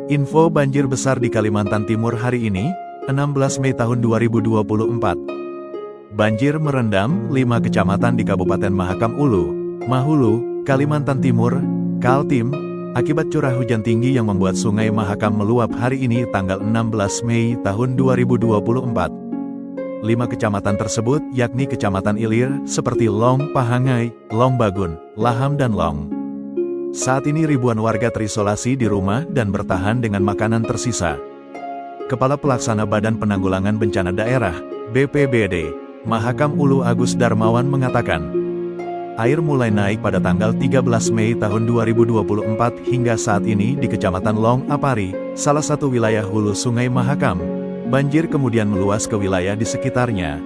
Info banjir besar di Kalimantan Timur hari ini, 16 Mei tahun 2024. Banjir merendam 5 kecamatan di Kabupaten Mahakam Ulu, Mahulu, Kalimantan Timur, Kaltim, akibat curah hujan tinggi yang membuat Sungai Mahakam meluap hari ini tanggal 16 Mei tahun 2024. 5 kecamatan tersebut yakni Kecamatan Ilir, seperti Long Pahangai, Long Bagun, Laham dan Long. Saat ini ribuan warga terisolasi di rumah dan bertahan dengan makanan tersisa. Kepala Pelaksana Badan Penanggulangan Bencana Daerah, BPBD, Mahakam Ulu Agus Darmawan mengatakan, air mulai naik pada tanggal 13 Mei tahun 2024 hingga saat ini di Kecamatan Long Apari, salah satu wilayah hulu Sungai Mahakam. Banjir kemudian meluas ke wilayah di sekitarnya.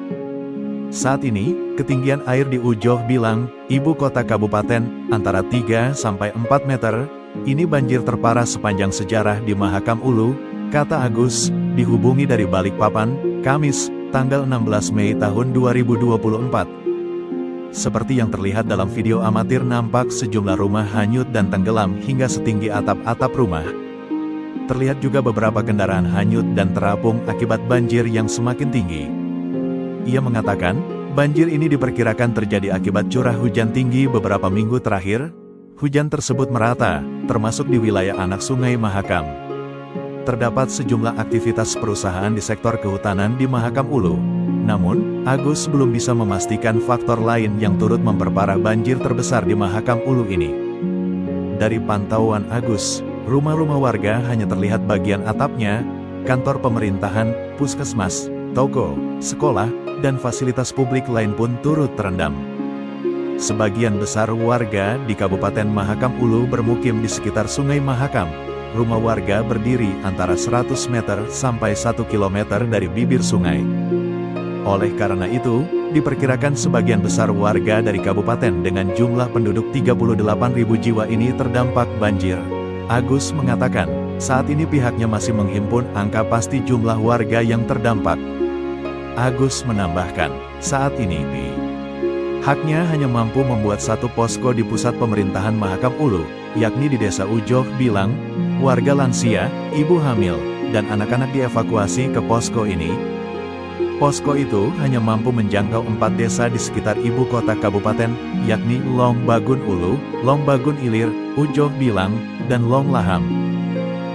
Saat ini, ketinggian air di Ujoh Bilang, ibu kota kabupaten, antara 3 sampai 4 meter. Ini banjir terparah sepanjang sejarah di Mahakam Ulu, kata Agus, dihubungi dari Balikpapan, Kamis, tanggal 16 Mei tahun 2024. Seperti yang terlihat dalam video amatir, nampak sejumlah rumah hanyut dan tenggelam hingga setinggi atap-atap rumah. Terlihat juga beberapa kendaraan hanyut dan terapung akibat banjir yang semakin tinggi. Ia mengatakan, banjir ini diperkirakan terjadi akibat curah hujan tinggi beberapa minggu terakhir. Hujan tersebut merata, termasuk di wilayah anak Sungai Mahakam. Terdapat sejumlah aktivitas perusahaan di sektor kehutanan di Mahakam Ulu. Namun, Agus belum bisa memastikan faktor lain yang turut memperparah banjir terbesar di Mahakam Ulu ini. Dari pantauan Agus, rumah-rumah warga hanya terlihat bagian atapnya, kantor pemerintahan, puskesmas, toko, sekolah, dan fasilitas publik lain pun turut terendam. Sebagian besar warga di Kabupaten Mahakam Ulu bermukim di sekitar Sungai Mahakam. Rumah warga berdiri antara 100 meter sampai 1 kilometer dari bibir sungai. Oleh karena itu, diperkirakan sebagian besar warga dari kabupaten dengan jumlah penduduk 38.000 jiwa ini terdampak banjir. Agus mengatakan, saat ini pihaknya masih menghimpun angka pasti jumlah warga yang terdampak. Agus menambahkan, saat ini pihaknya hanya mampu membuat satu posko di pusat pemerintahan Mahakam Ulu, yakni di Desa Ujoh Bilang. Warga lansia, ibu hamil, dan anak-anak dievakuasi ke posko ini. Posko itu hanya mampu menjangkau 4 desa di sekitar ibu kota kabupaten, yakni Long Bagun Ulu, Long Bagun Ilir, Ujoh Bilang, dan Long Laham.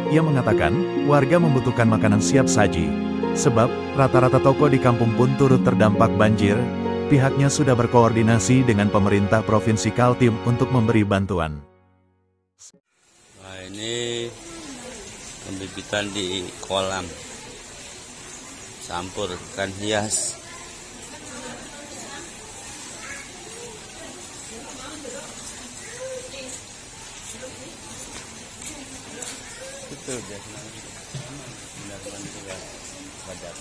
Ia mengatakan, warga membutuhkan makanan siap saji. Sebab, rata-rata toko di kampung pun turut terdampak banjir. Pihaknya sudah berkoordinasi dengan pemerintah Provinsi Kaltim untuk memberi bantuan. Nah, ini pembibitan di kolam campur ikan hias. Itu udah benar-benar juga badak.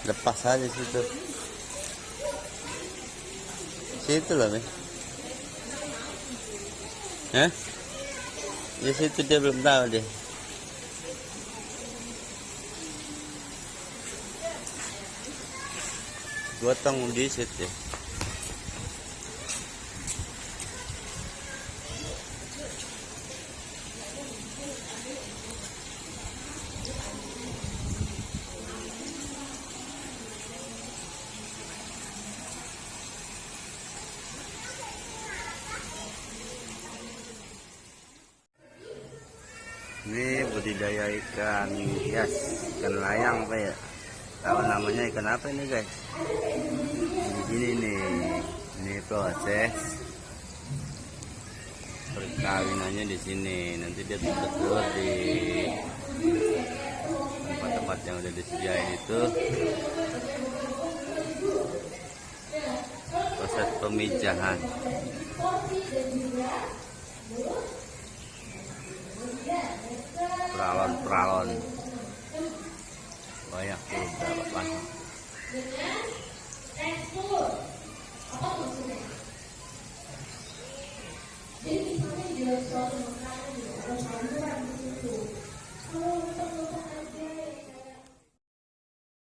Lepas aja situ. Situ loh, Mi. Di situ dia belum tahu deh. Gotong di situ. Ini budidaya ikan hias, ikan layang apa ya? Tahu namanya ikan apa ini guys? Ini nih, ini proses perkawinannya di sini. Nanti dia telur di tempat-tempat yang udah disediain itu. Proses pemijahan. Peralon banyak tuh, berapa pasang. Jadi